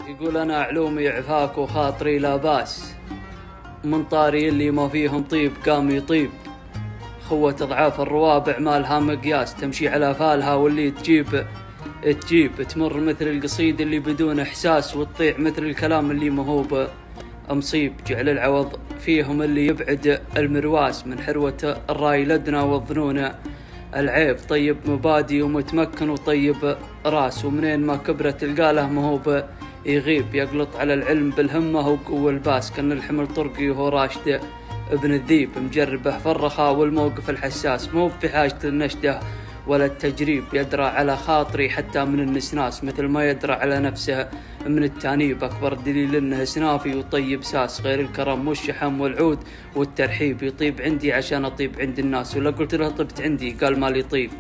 يقول أنا علومي عفاك وخاطري لا باس، من طاري اللي ما فيهم طيب قام يطيب. خوة أضعاف الروابع مالها مقياس، تمشي على فالها واللي تجيب تمر مثل القصيد اللي بدون إحساس، وتطيع مثل الكلام اللي مهوب مصيب. جعل العوض فيهم اللي يبعد المرواس، من حروة الراي لدنا والظنون العيب. طيب مبادي ومتمكن وطيب راس، ومنين ما كبرت القاله مهوب يغيب. يقلط على العلم بالهمة وقوة الباس، كان الحمل طرقي وهو راشد ابن الذيب. مجربه في الرخاء والموقف الحساس، مو في حاجة النشده ولا التجريب. يدرى على خاطري حتى من النسناس، مثل ما يدرى على نفسه من التانيب. أكبر دليل إنه سنافي وطيب ساس، غير الكرم والشحم والعود والترحيب. يطيب عندي عشان أطيب عند الناس، ولا قلت له طبت عندي قال مالي طيب.